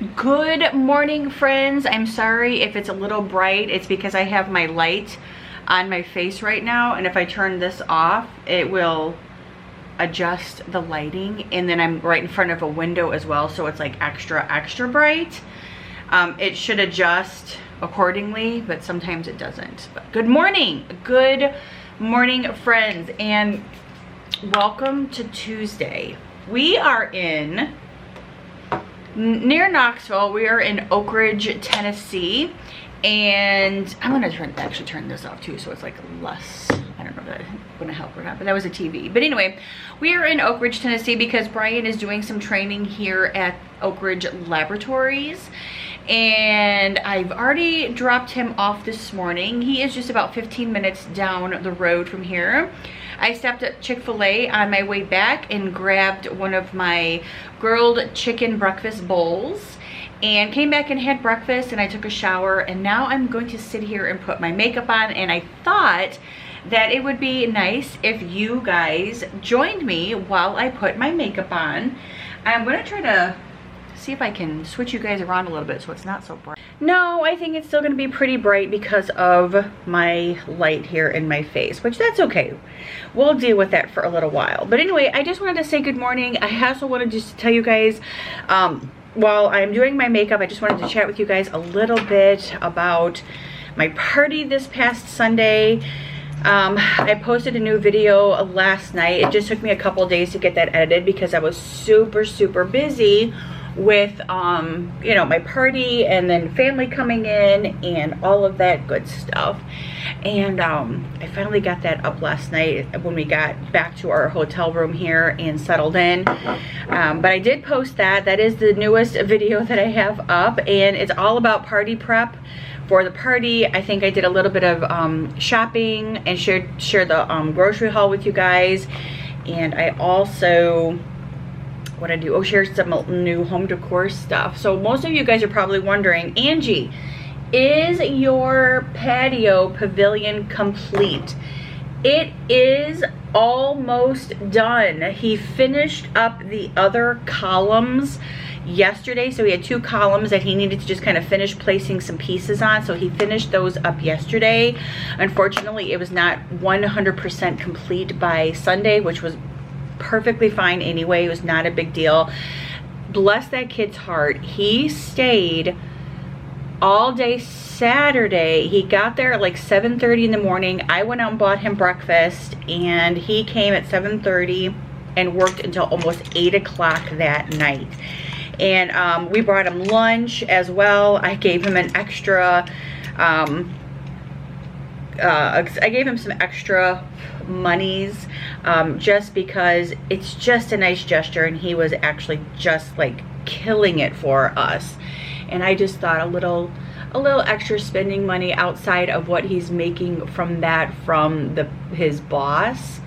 Good morning, friends. I'm sorry if it's a little bright. It's because I have my light on my face right now, and if I turn this off, it will adjust the lighting, and then I'm right in front of a window as well, so it's like extra bright. It should adjust accordingly, but sometimes it doesn't. But good morning, friends, and welcome to Tuesday. We are near Knoxville. We are in Oakridge, Tennessee, and I'm gonna actually turn this off too, so it's like less. I don't know if that's gonna help or not, but that was a TV. But anyway, we are in Oakridge, Tennessee because Brian is doing some training here at Oakridge Laboratories, and I've already dropped him off this morning. He is just about 15 minutes down the road from here. I stopped at Chick-fil-A on my way back and grabbed one of my grilled chicken breakfast bowls and came back and had breakfast, and I took a shower, and now I'm going to sit here and put my makeup on. And I thought that it would be nice if you guys joined me while I put my makeup on. I'm gonna try to see if I can switch you guys around a little bit so it's not so bright. No, I think it's still gonna be pretty bright because of my light here in my face, which that's okay. We'll deal with that for a little while. But anyway, I just wanted to say good morning. I also wanted just to tell you guys, while I'm doing my makeup, I just wanted to chat with you guys a little bit about my party this past Sunday. I posted a new video last night. It just took me a couple days to get that edited because I was super busy with you know, my party and then family coming in and all of that good stuff. And I finally got that up last night when we got back to our hotel room here and settled in. But I did post that. That is the newest video that I have up, and it's all about party prep for the party. I think I did a little bit of shopping and shared the grocery haul with you guys. And I also, what I do, share some new home decor stuff. So most of you guys are probably wondering, Angie, is your patio pavilion complete? It is almost done. He finished up the other columns yesterday, so he had 2 columns that he needed to just kind of finish placing some pieces on, so he finished those up yesterday. Unfortunately, it was not 100% complete by Sunday, which was perfectly fine anyway. It was not a big deal. Bless that kid's heart. He stayed all day Saturday. He got there at like 7:30 in the morning. I went out and bought him breakfast, and he came at 7:30 and worked until almost 8 o'clock that night. And we brought him lunch as well. I gave him an extra I gave him some extra monies just because it's just a nice gesture, and he was actually just like killing it for us. And I just thought a little extra spending money outside of what he's making from that from his boss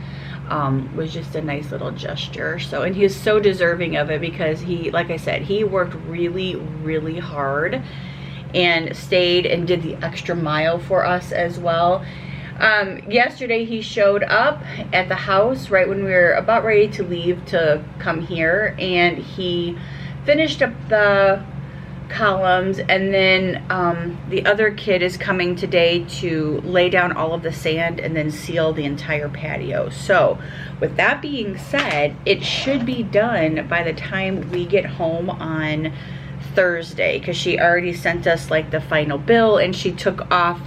was just a nice little gesture. So, and he's so deserving of it because he, like I said, he worked really hard and stayed and did the extra mile for us as well. Yesterday he showed up at the house right when we were about ready to leave to come here, and he finished up the columns, and then the other kid is coming today to lay down all of the sand and then seal the entire patio. So with that being said, it should be done by the time we get home on Thursday, because she already sent us like the final bill, and she took off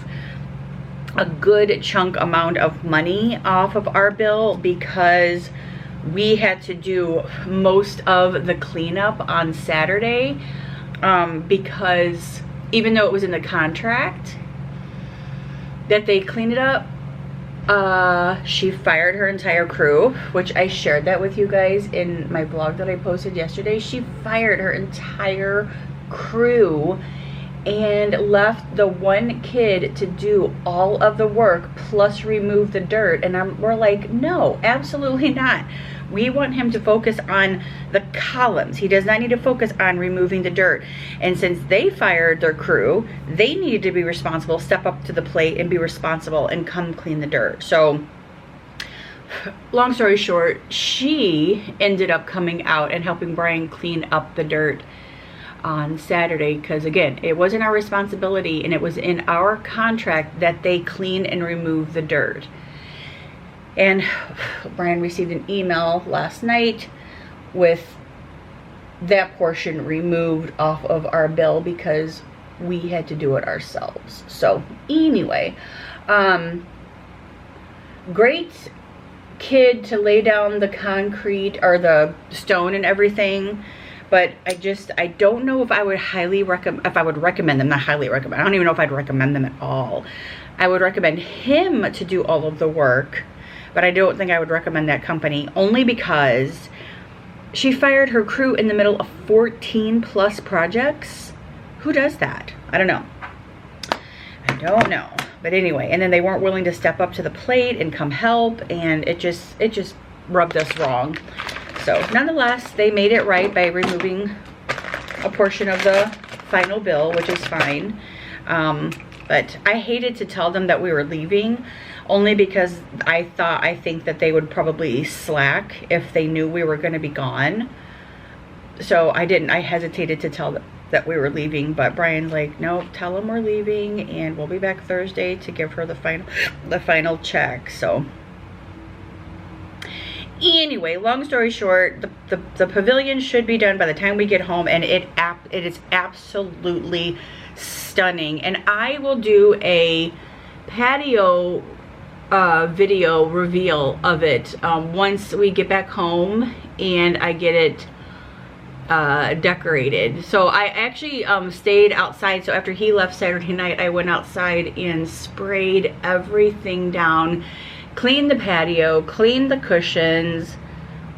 a good chunk amount of money off of our bill because we had to do most of the cleanup on Saturday, because even though it was in the contract that they clean it up, she fired her entire crew, which I shared that with you guys in my blog that I posted yesterday. She fired her entire crew and left the one kid to do all of the work plus remove the dirt. And we're like, no, absolutely not. We want him to focus on the columns. He does not need to focus on removing the dirt. And since they fired their crew, they needed to be responsible, step up to the plate and be responsible and come clean the dirt. So long story short, she ended up coming out and helping Brian clean up the dirt on Saturday, because again, it wasn't our responsibility and it was in our contract that they clean and remove the dirt. And Brian received an email last night with that portion removed off of our bill because we had to do it ourselves. So anyway, great kid to lay down the concrete or the stone and everything, but I don't know if I would recommend them. Not highly recommend, I don't even know if I'd recommend them at all. I would recommend him to do all of the work, but I don't think I would recommend that company, only because she fired her crew in the middle of 14 plus projects. Who does that? I don't know. I don't know. But anyway, and then they weren't willing to step up to the plate and come help, and it just rubbed us wrong. So nonetheless, they made it right by removing a portion of the final bill, which is fine. But I hated to tell them that we were leaving, only because I think that they would probably slack if they knew we were going to be gone. So I hesitated to tell them that we were leaving, but Brian's like, no, tell them we're leaving and we'll be back Thursday to give her the final check. So anyway, long story short, the pavilion should be done by the time we get home, and it is absolutely stunning. And I will do a patio video reveal of it once we get back home and I get it decorated. So I actually stayed outside. So after he left Saturday night, I went outside and sprayed everything down, cleaned the patio, cleaned the cushions,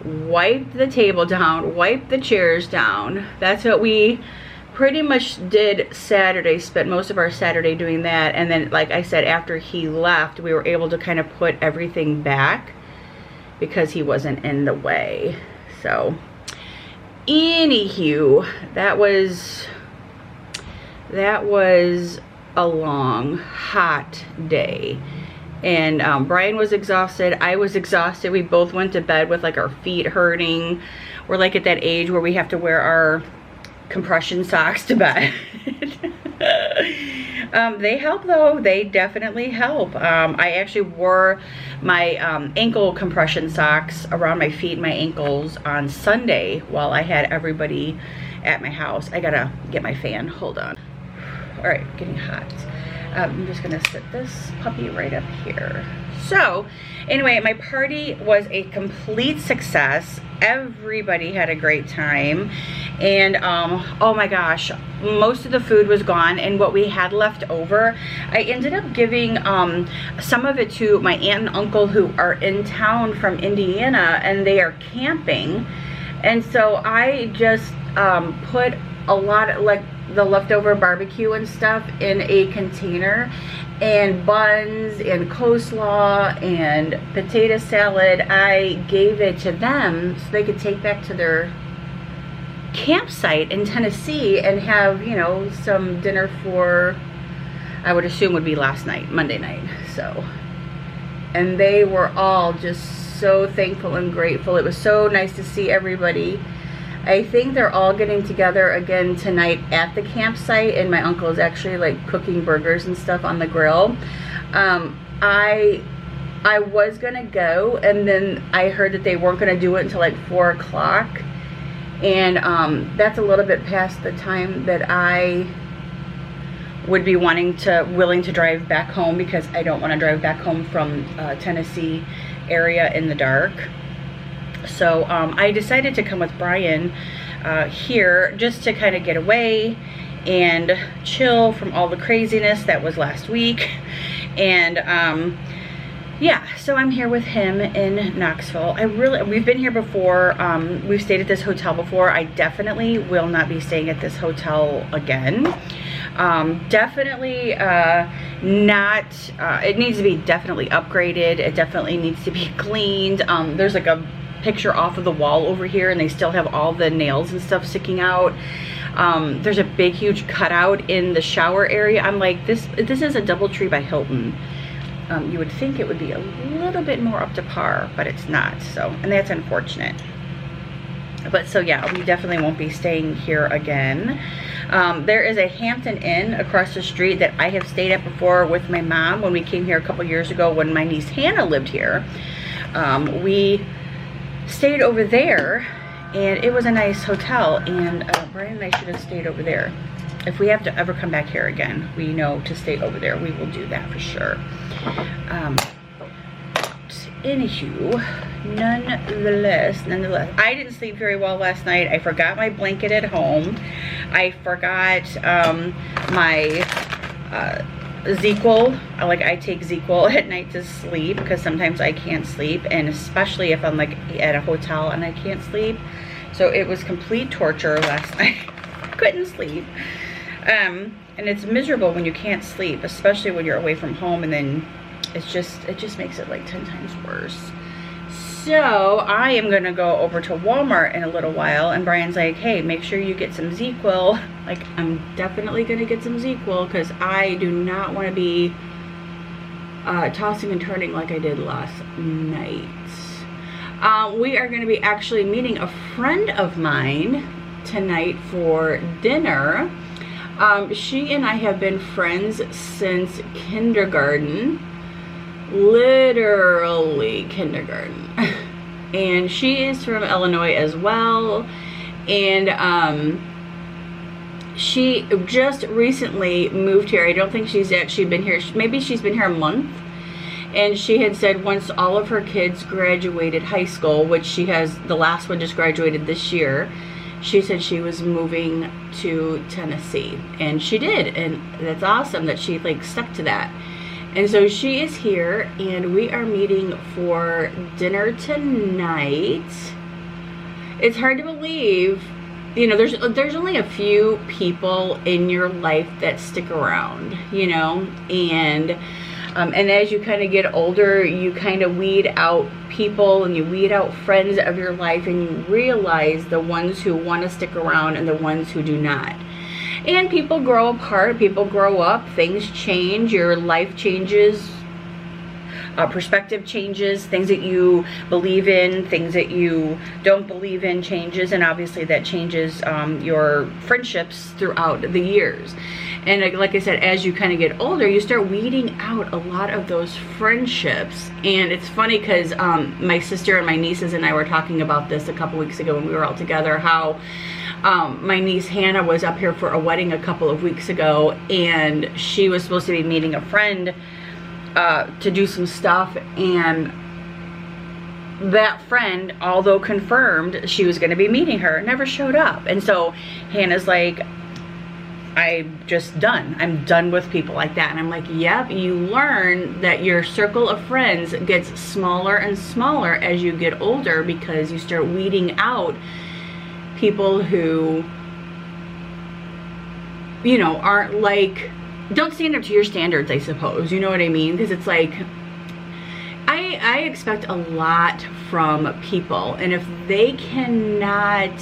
wiped the table down, wiped the chairs down. That's what we pretty much did Saturday, spent most of our Saturday doing that. And then, like I said, after he left, we were able to kind of put everything back because he wasn't in the way. So anywho, that was a long, hot day. And Brian was exhausted. I was exhausted. We both went to bed with like our feet hurting. We're like at that age where we have to wear our compression socks to bed. They help though. They definitely help. I actually wore my ankle compression socks around my feet and my ankles on Sunday while I had everybody at my house. I gotta get my fan. Hold on. All right, getting hot. I'm just gonna sit this puppy right up here. So anyway, my party was a complete success. Everybody had a great time. And oh my gosh, most of the food was gone, and what we had left over, I ended up giving some of it to my aunt and uncle who are in town from Indiana, and they are camping. And so I just put a lot of like the leftover barbecue and stuff in a container, and buns and coleslaw and potato salad. I gave it to them so they could take back to their campsite in Tennessee and have, you know, some dinner for, I would assume would be last night, Monday night. So, and they were all just so thankful and grateful. It was so nice to see everybody. I think they're all getting together again tonight at the campsite, and my uncle is actually like cooking burgers and stuff on the grill. I was gonna go, and then I heard that they weren't gonna do it until like 4 o'clock. And that's a little bit past the time that I would be willing to drive back home, because I don't want to drive back home from Tennessee area in the dark. So I decided to come with Brian here just to kind of get away and chill from all the craziness that was last week. And yeah, so I'm here with him in Knoxville. We've been here before. We've stayed at this hotel before. I definitely will not be staying at this hotel again. Definitely not, it needs to be definitely upgraded. It definitely needs to be cleaned. There's like a picture off of the wall over here, and they still have all the nails and stuff sticking out. There's a big huge cutout in the shower area. I'm like, this is a DoubleTree by Hilton. You would think it would be a little bit more up to par, but it's not. So, and that's unfortunate. But so yeah, we definitely won't be staying here again. There is a Hampton Inn across the street that I have stayed at before with my mom when we came here a couple years ago when my niece Hannah lived here. We stayed over there, and it was a nice hotel, and Brian and I should have stayed over there. If we have to ever come back here again, we know to stay over there. We will do that for sure. Anywho, nonetheless, I didn't sleep very well last night. I forgot my blanket at home. I forgot my ZzzQuil. I take ZzzQuil at night to sleep because sometimes I can't sleep, and especially if I'm like at a hotel and I can't sleep. So it was complete torture last night. Couldn't sleep. And it's miserable when you can't sleep, especially when you're away from home, and then it just makes it like 10 times worse. So I am gonna go over to Walmart in a little while, and Brian's like, hey, make sure you get some ZzzQuil. Like, I'm definitely gonna get some ZzzQuil because I do not want to be tossing and turning like I did last night. We are going to be actually meeting a friend of mine tonight for dinner. She and I have been friends since kindergarten. Literally kindergarten. And she is from Illinois as well. And she just recently moved here. I don't think she's actually been here. Maybe she's been here a month. And she had said once all of her kids graduated high school, which she has, the last one just graduated this year, she said she was moving to Tennessee. And she did. And that's awesome that she like stuck to that. And so she is here, and we are meeting for dinner tonight. It's hard to believe, you know, there's only a few people in your life that stick around, you know, and as you kind of get older, you kind of weed out people and you weed out friends of your life, and you realize the ones who want to stick around and the ones who do not. And people grow apart, people grow up, things change, your life changes, perspective changes, things that you believe in, things that you don't believe in changes, and obviously that changes your friendships throughout the years. And like I said, as you kind of get older, you start weeding out a lot of those friendships. And it's funny because my sister and my nieces and I were talking about this a couple weeks ago when we were all together, how my niece Hannah was up here for a wedding a couple of weeks ago, and she was supposed to be meeting a friend to do some stuff, and that friend, although confirmed she was going to be meeting her, never showed up. And so Hannah's like, I'm just done. I'm done with people like that. And I'm like, yep, you learn that your circle of friends gets smaller and smaller as you get older, because you start weeding out people who, you know, aren't like, don't stand up to your standards, I suppose. You know what I mean? Because it's like, I expect a lot from people, and if they cannot,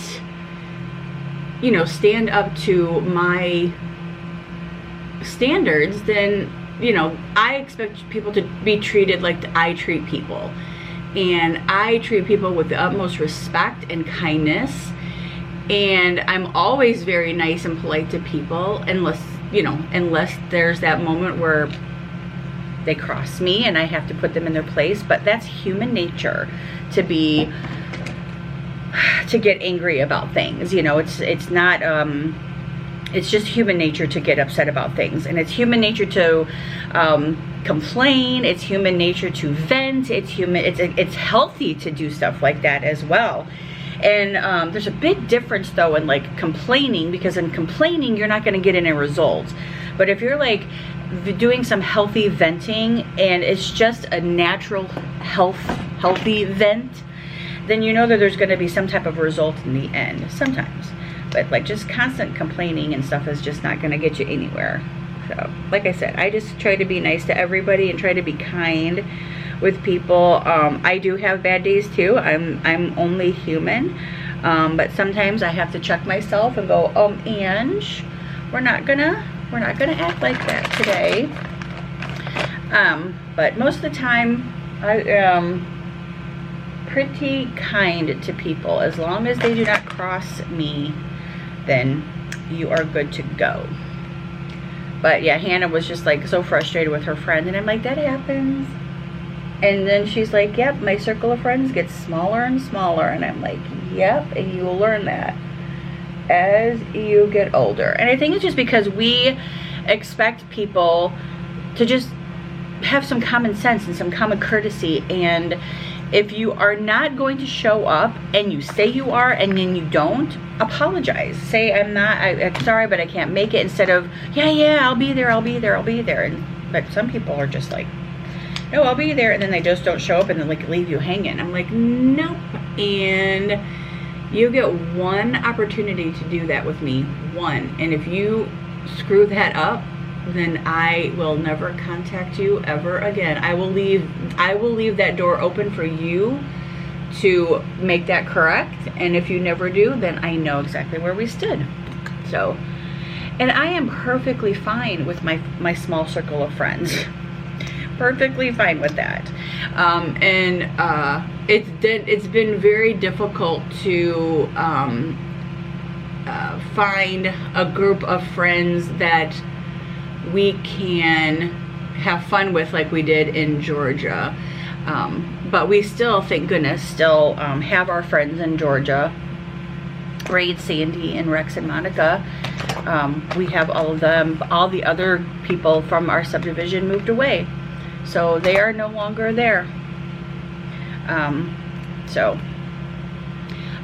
you know, stand up to my standards, then, you know, I expect people to be treated like I treat people. And I treat people with the utmost respect and kindness. And I'm always very nice and polite to people, unless, you know, unless there's that moment where they cross me and I have to put them in their place. But that's human nature, to get angry about things. You know, it's not, it's just human nature to get upset about things. And it's human nature to complain. It's human nature to vent. It's healthy to do stuff like that as well. And there's a big difference though in like complaining, because in complaining you're not going to get any results. But if you're like doing some healthy venting, and it's just a natural healthy vent, then you know that there's going to be some type of result in the end sometimes. But like just constant complaining and stuff is just not going to get you anywhere. So like I said, I just try to be nice to everybody and try to be kind with people. I do have bad days too. I'm only human. But sometimes I have to check myself and go, Ange, we're not gonna act like that today. But most of the time I am pretty kind to people. As long as they do not cross me, then you are good to go. But yeah, Hannah was just like so frustrated with her friend, and I'm like, that happens. And then she's like, yep, my circle of friends gets smaller and smaller. And I'm like, yep, and you will learn that as you get older. And I think it's just because we expect people to just have some common sense and some common courtesy. And if you are not going to show up and you say you are and then you don't, apologize. Say, I'm sorry, but I can't make it, instead of, yeah, I'll be there. But some people are just like, no, I'll be there, and then they just don't show up and then like leave you hanging. I'm like, nope. And you get one opportunity to do that with me, one. And if you screw that up, then I will never contact you ever again. I will leave that door open for you to make that correct. And if you never do, then I know exactly where we stood. So, and I am perfectly fine with my small circle of friends. Perfectly fine with that. It's been very difficult to find a group of friends that we can have fun with like we did in Georgia. But we still, thank goodness, still have our friends in Georgia. Raid, Sandy, and Rex and Monica. We have all of them. All the other people from our subdivision moved away. So they are no longer there.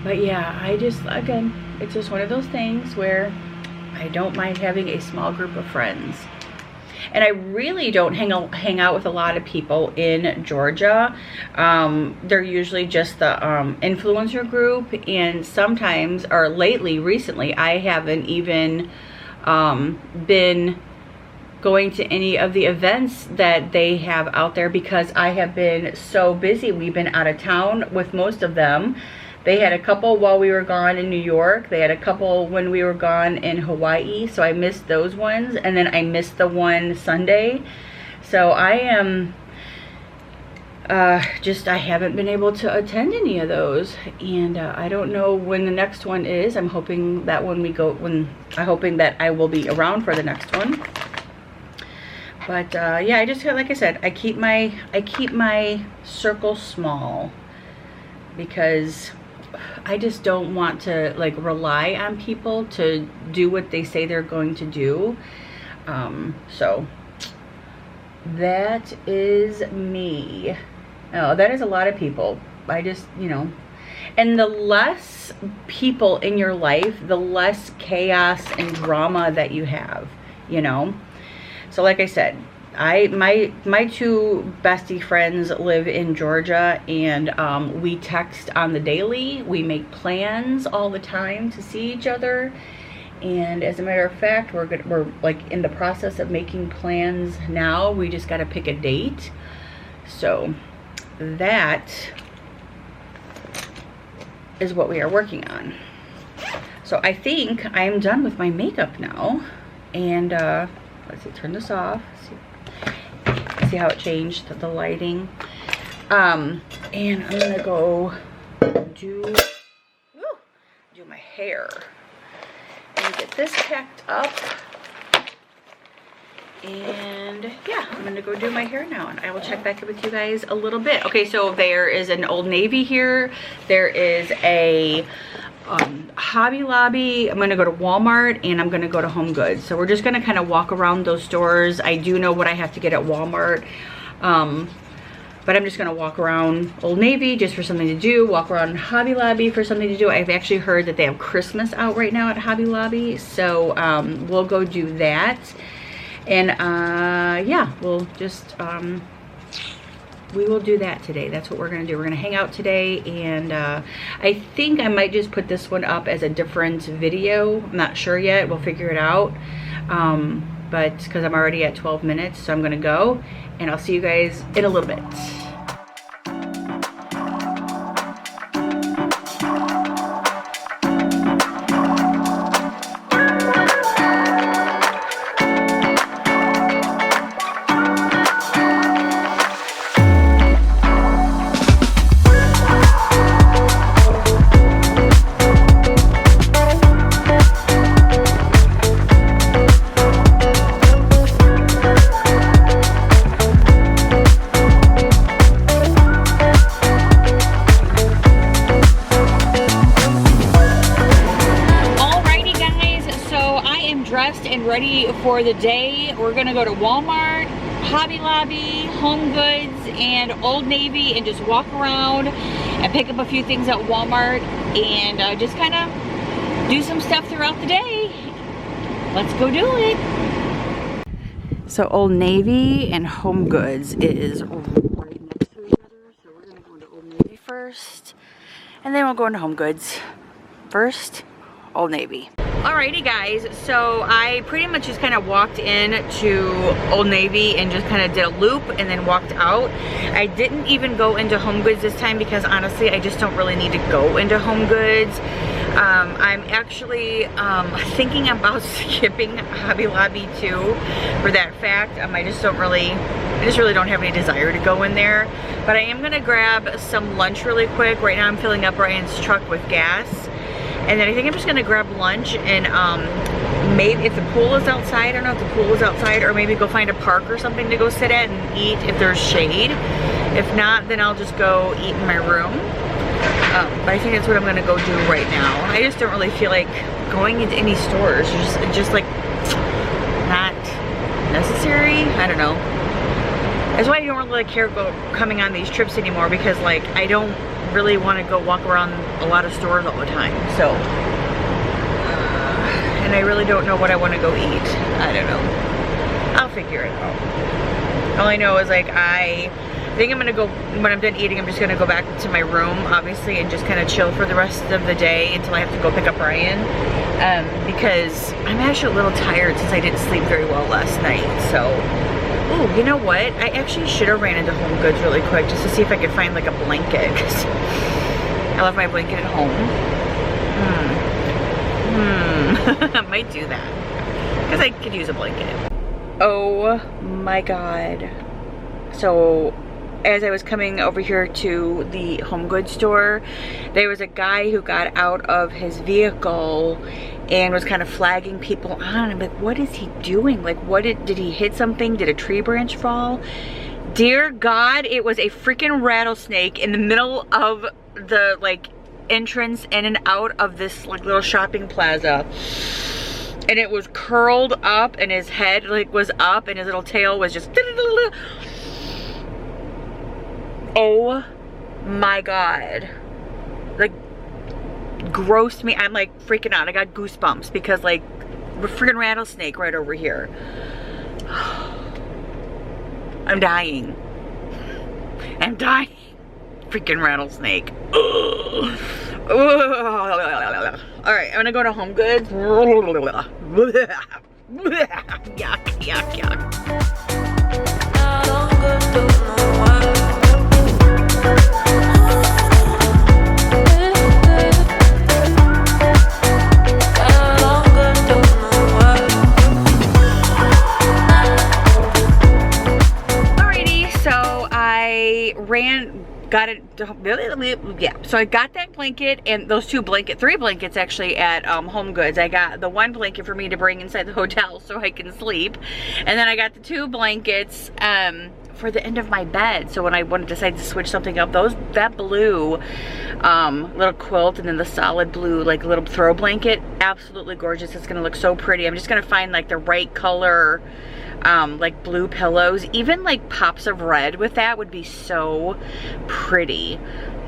But yeah, again, it's just one of those things where I don't mind having a small group of friends. And I really don't hang out with a lot of people in Georgia. They're usually just the influencer group, and sometimes, or recently, I haven't even been going to any of the events that they have out there because I have been so busy. We've been out of town with most of them. They had a couple while we were gone in New York. They had a couple when we were gone in Hawaii. So I missed those ones. And then I missed the one Sunday. So I am I haven't been able to attend any of those. And I don't know when the next one is. I'm hoping that hoping that I will be around for the next one. But yeah, I just, like I said, I keep my circle small because I just don't want to like rely on people to do what they say they're going to do. So that is me. Oh, that is a lot of people. I just, and the less people in your life, the less chaos and drama that you have, So like I said, my two bestie friends live in Georgia, and we text on the daily. We make plans all the time to see each other. And as a matter of fact, we're like in the process of making plans now. We just got to pick a date. So that is what we are working on. So I think I am done with my makeup now. And let's see, turn this off. See how it changed the lighting. And I'm gonna go do my hair and get this packed up. And yeah, I'm gonna go do my hair now, and I will check back in with you guys a little bit. Okay, so there is an Old Navy here. There is a Hobby Lobby. I'm gonna go to Walmart, and I'm gonna go to Home Goods. So we're just gonna kind of walk around those stores. I do know what I have to get at Walmart, but I'm just gonna walk around Old Navy just for something to do, walk around Hobby Lobby for something to do. I've actually heard that they have Christmas out right now at Hobby Lobby, so we'll go do that. And yeah, we'll just we will do that today. That's what we're gonna do. We're gonna hang out today, and I think I might just put this one up as a different video. I'm not sure yet. We'll figure it out. But because I'm already at 12 minutes, so I'm gonna go, and I'll see you guys in a little bit. dressed and ready for the day. We're gonna go to Walmart, Hobby Lobby, Home Goods, and Old Navy and just walk around and pick up a few things at Walmart and just kind of do some stuff throughout the day. Let's go do it. So Old Navy and Home Goods is right next to each other. So we're gonna go into Old Navy first, and then we'll go into Home Goods. First, Old Navy. Alrighty guys, so I pretty much just kind of walked into Old Navy and just kind of did a loop and then walked out. I didn't even go into Home Goods this time because honestly I just don't really need to go into Home Goods. I'm actually thinking about skipping Hobby Lobby too for that fact. I just really don't have any desire to go in there. But I am gonna grab some lunch really quick. Right now I'm filling up Ryan's truck with gas. And then I think I'm just gonna grab lunch and maybe if the pool is outside, I don't know if the pool is outside, or maybe go find a park or something to go sit at and eat if there's shade. If not, then I'll just go eat in my room. But I think that's what I'm gonna go do right now. I just don't really feel like going into any stores. Just like not necessary. I don't know. That's why I don't really care about coming on these trips anymore, because like I don't really want to go walk around a lot of stores all the time. So and I really don't know what I want to go eat. I don't know. I'll figure it out. All I know is like I think I'm gonna go, when I'm done eating, I'm just gonna go back to my room obviously and just kind of chill for the rest of the day until I have to go pick up Ryan, because I'm actually a little tired since I didn't sleep very well last night. So oh, you know what? I actually should have ran into Home Goods really quick just to see if I could find like a blanket, because I left my blanket at home. I might do that because I could use a blanket. Oh my god. So as I was coming over here to the Home Goods store, there was a guy who got out of his vehicle and was kind of flagging people on. I'm like, what is he doing? Like, what did he hit something? Did a tree branch fall? Dear God, it was a freaking rattlesnake in the middle of the like entrance in and out of this like little shopping plaza. And it was curled up and his head like was up and his little tail was just oh my God. Like, grossed me. I'm like freaking out. I got goosebumps because like a freaking rattlesnake right over here. I'm dying. I'm dying. Freaking rattlesnake. Alright, I'm gonna go to Home Goods. Yuck, yuck, yuck. So I got that blanket and those three blankets actually at Home Goods. I got the one blanket for me to bring inside the hotel so I can sleep, and then I got the two blankets for the end of my bed. So when I decide to switch something up, that blue little quilt and then the solid blue like little throw blanket, absolutely gorgeous. It's gonna look so pretty. I'm just gonna find like the right color like blue pillows. Even like pops of red with that would be so pretty.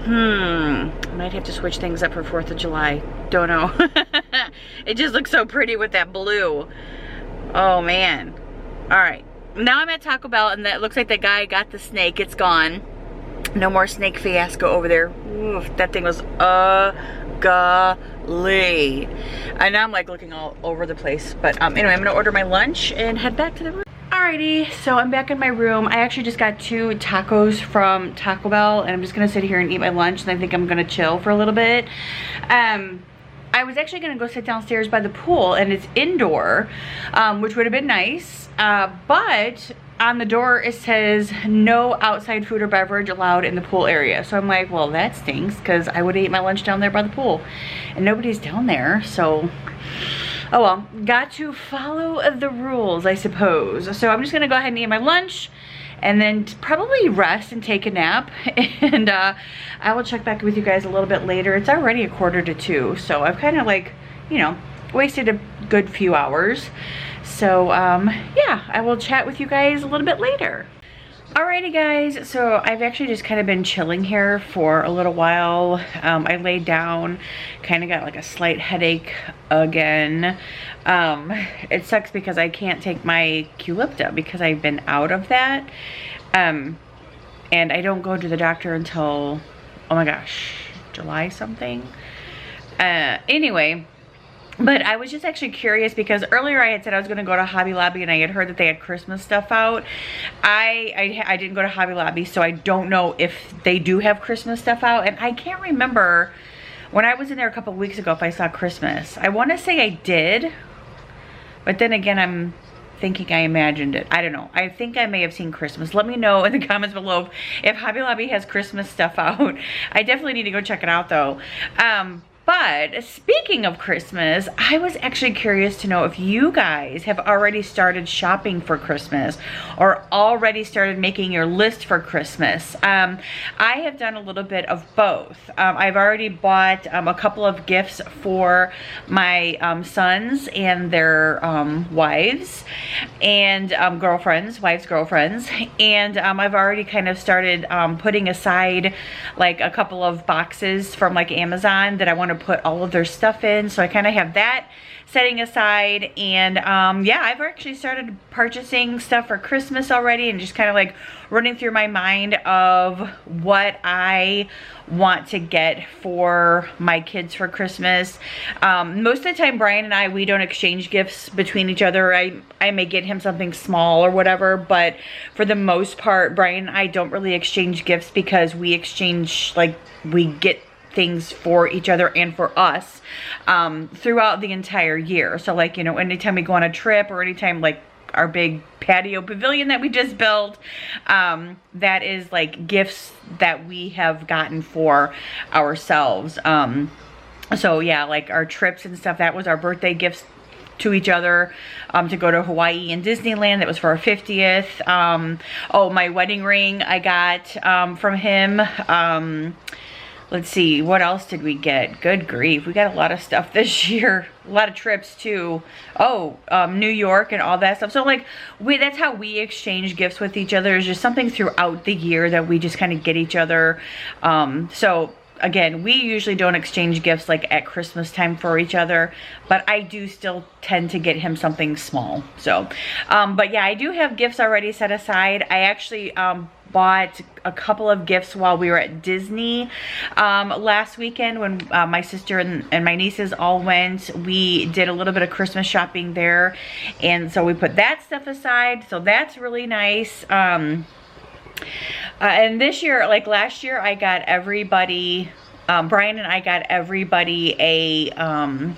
Might have to switch things up for 4th of July. Don't know. It just looks so pretty with that blue. Oh man. Alright. Now I'm at Taco Bell and that looks like the guy got the snake. It's gone. No more snake fiasco over there. Oof, that thing was ugly. And now I'm like looking all over the place. But anyway, I'm gonna order my lunch and head back to the room. Alrighty, so I'm back in my room. I actually just got 2 tacos from Taco Bell and I'm just gonna sit here and eat my lunch, and I think I'm gonna chill for a little bit. I was actually gonna go sit downstairs by the pool and it's indoor, which would have been nice, but on the door it says no outside food or beverage allowed in the pool area. So I'm like, well that stinks, because I would have eaten my lunch down there by the pool and nobody's down there, so oh well, got to follow the rules, I suppose. So I'm just gonna go ahead and eat my lunch and then probably rest and take a nap, and I will check back with you guys a little bit later. It's already 1:45, so I've kind of like, you know, wasted a good few hours. So yeah, I will chat with you guys a little bit later. Alrighty guys, so I've actually just kind of been chilling here for a little while. I laid down, kind of got like a slight headache again. It sucks because I can't take my Qulipta because I've been out of that. And I don't go to the doctor until, oh my gosh, July something. Anyway, but I was just actually curious because earlier I had said I was going to go to Hobby Lobby and I had heard that they had Christmas stuff out. I didn't go to Hobby Lobby, so I don't know if they do have Christmas stuff out. And I can't remember when I was in there a couple of weeks ago if I saw Christmas. I want to say I did, but then again I'm thinking I imagined it. I don't know. I think I may have seen Christmas. Let me know in the comments below if Hobby Lobby has Christmas stuff out. I definitely need to go check it out though. But speaking of Christmas, I was actually curious to know if you guys have already started shopping for Christmas or already started making your list for Christmas. I have done a little bit of both. I've already bought a couple of gifts for my sons and their wives and wives' girlfriends. And I've already kind of started putting aside like a couple of boxes from like Amazon that I want to put all of their stuff in, so I kind of have that setting aside. And yeah, I've actually started purchasing stuff for Christmas already and just kind of like running through my mind of what I want to get for my kids for Christmas. Most of the time Brian and we don't exchange gifts between each other. I may get him something small or whatever, but for the most part Brian and I don't really exchange gifts because we exchange, like, we get things for each other and for us throughout the entire year. So like, you know, anytime we go on a trip or anytime like our big patio pavilion that we just built, that is like gifts that we have gotten for ourselves. So yeah, like our trips and stuff, that was our birthday gifts to each other, to go to Hawaii and Disneyland. That was for our 50th. Oh, my wedding ring I got from him. Let's see, what else did we get? Good grief, we got a lot of stuff this year. A lot of trips too. Oh, New York and all that stuff. So like, that's how we exchange gifts with each other, is just something throughout the year that we just kind of get each other. So again, we usually don't exchange gifts like at Christmas time for each other, but I do still tend to get him something small. So, but yeah, I do have gifts already set aside. I actually bought a couple of gifts while we were at Disney last weekend when my sister and my nieces all went. We did a little bit of Christmas shopping there, and so we put that stuff aside, so that's really nice. And this year, like last year, I got everybody, Brian and I got everybody a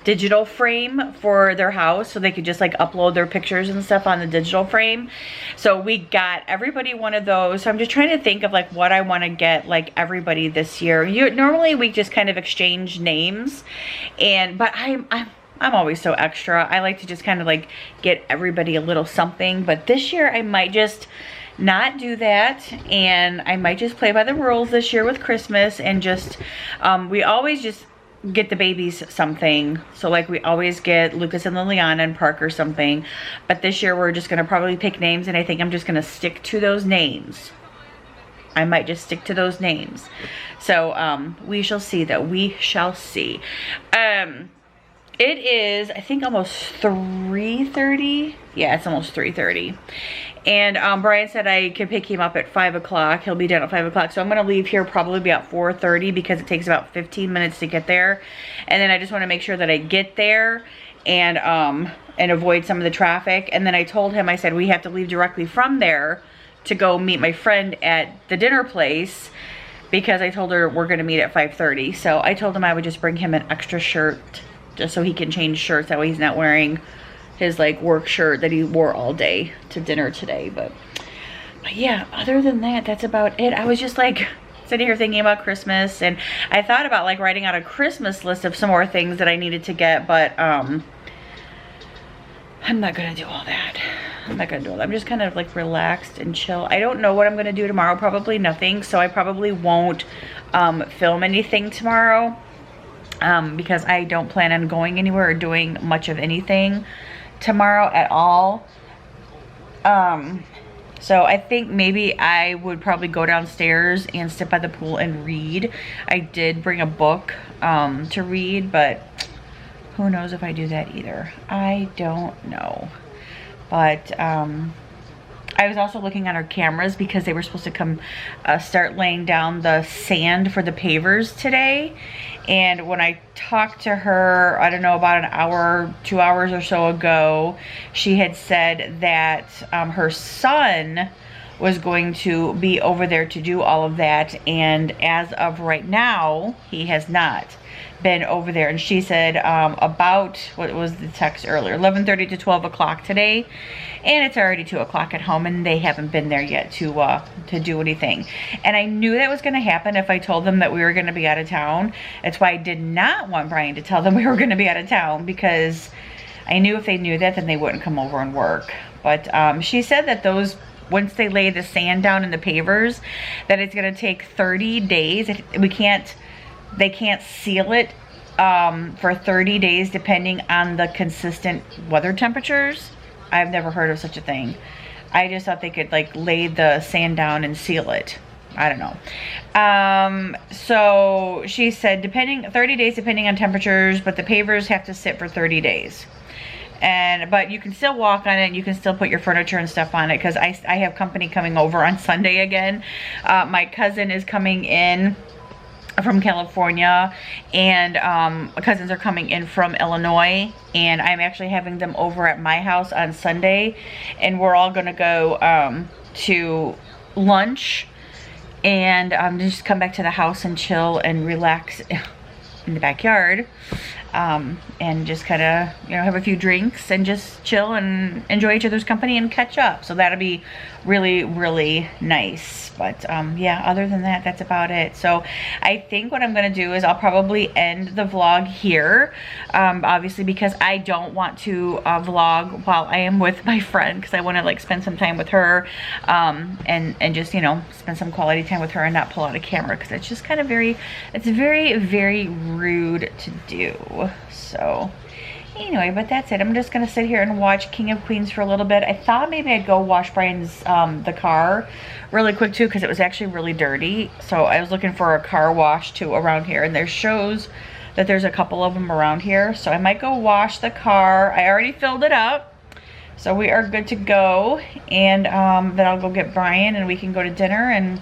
digital frame for their house so they could just like upload their pictures and stuff on the digital frame. So we got everybody one of those. So I'm just trying to think of like what I want to get like everybody this year. Normally we just kind of exchange names, but I'm always so extra. I like to just kind of like get everybody a little something, but this year I might just not do that, and I might just play by the rules this year with Christmas and just we always just get the babies something. So like we always get Lucas and Liliana and Parker something, but this year we're just gonna probably pick names, and I think I'm just gonna stick to those names. I might just stick to those names. So we shall see though. We shall see. It is, I think, almost 3:30. Yeah, it's almost 3:30. And Brian said I could pick him up at 5 o'clock. He'll be done at 5 o'clock. So I'm going to leave here probably about 4:30 because it takes about 15 minutes to get there. And then I just want to make sure that I get there and avoid some of the traffic. And then I told him, I said, we have to leave directly from there to go meet my friend at the dinner place, because I told her we're going to meet at 5:30. So I told him I would just bring him an extra shirt just so he can change shirts. That way he's not wearing his like work shirt that he wore all day to dinner today. But yeah, other than that, that's about it. I was just like sitting here thinking about Christmas, and I thought about like writing out a Christmas list of some more things that I needed to get, but I'm not gonna do all that. I'm not gonna do all that. I'm just kind of like relaxed and chill. I don't know what I'm gonna do tomorrow. Probably nothing. So I probably won't film anything tomorrow. because I don't plan on going anywhere or doing much of anything tomorrow at all. So I think maybe I would probably go downstairs and sit by the pool and read. I did bring a book to read, but who knows if I do that either. I don't know. But I was also looking on our cameras because they were supposed to come start laying down the sand for the pavers today. And when I talked to her, I don't know, about an hour, 2 hours or so ago, she had said that her son was going to be over there to do all of that. And as of right now, he has not been over there. And she said about, what was the text earlier, 11:30 to 12 o'clock today, and it's already 2 o'clock at home, and they haven't been there yet to do anything. And I knew that was going to happen if I told them that we were going to be out of town. That's why I did not want Brian to tell them we were going to be out of town, because I knew if they knew that, then they wouldn't come over and work. But she said that those, once they lay the sand down in the pavers, that it's going to take 30 days. They can't seal it for 30 days depending on the consistent weather temperatures. I've never heard of such a thing. I just thought they could like lay the sand down and seal it. I don't know. So she said 30 days depending on temperatures, but the pavers have to sit for 30 days. But you can still walk on it. You can still put your furniture and stuff on it, because I have company coming over on Sunday again. My cousin is coming in from California, and cousins are coming in from Illinois, and I'm actually having them over at my house on Sunday, and we're all gonna go to lunch and just come back to the house and chill and relax in the backyard, and just kind of, you know, have a few drinks and just chill and enjoy each other's company and catch up. So that'll be really, really nice. But yeah, other than that, that's about it. So I think what I'm gonna do is I'll probably end the vlog here, obviously, because I don't want to vlog while I am with my friend, because I want to like spend some time with her, and just, you know, spend some quality time with her and not pull out a camera, because it's just kind of it's very, very rude to do. So anyway, but that's it. I'm just gonna sit here and watch King of Queens for a little bit. I thought maybe I'd go wash Brian's the car really quick too, because it was actually really dirty. So I was looking for a car wash too around here, and there shows that there's a couple of them around here. So I might go wash the car. I already filled it up, so we are good to go. And then I'll go get Brian and we can go to dinner, and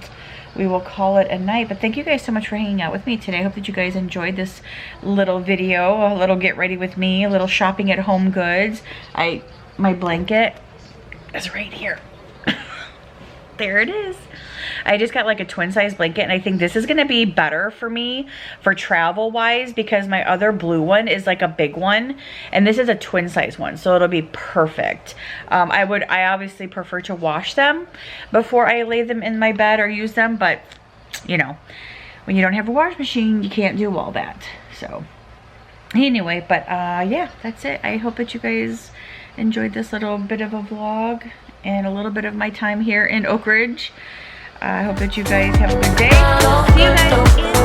we will call it a night. But thank you guys so much for hanging out with me today. I hope that you guys enjoyed this little video, a little get ready with me, a little shopping at Home Goods. My blanket is right here. There it is. I just got like a twin size blanket, and I think this is gonna be better for me for travel wise, because my other blue one is like a big one, and this is a twin size one, so it'll be perfect. I obviously prefer to wash them before I lay them in my bed or use them, but you know, when you don't have a wash machine, you can't do all that. So anyway, but yeah, that's it. I hope that you guys enjoyed this little bit of a vlog and a little bit of my time here in Oakridge. I hope that you guys have a good day. See you guys in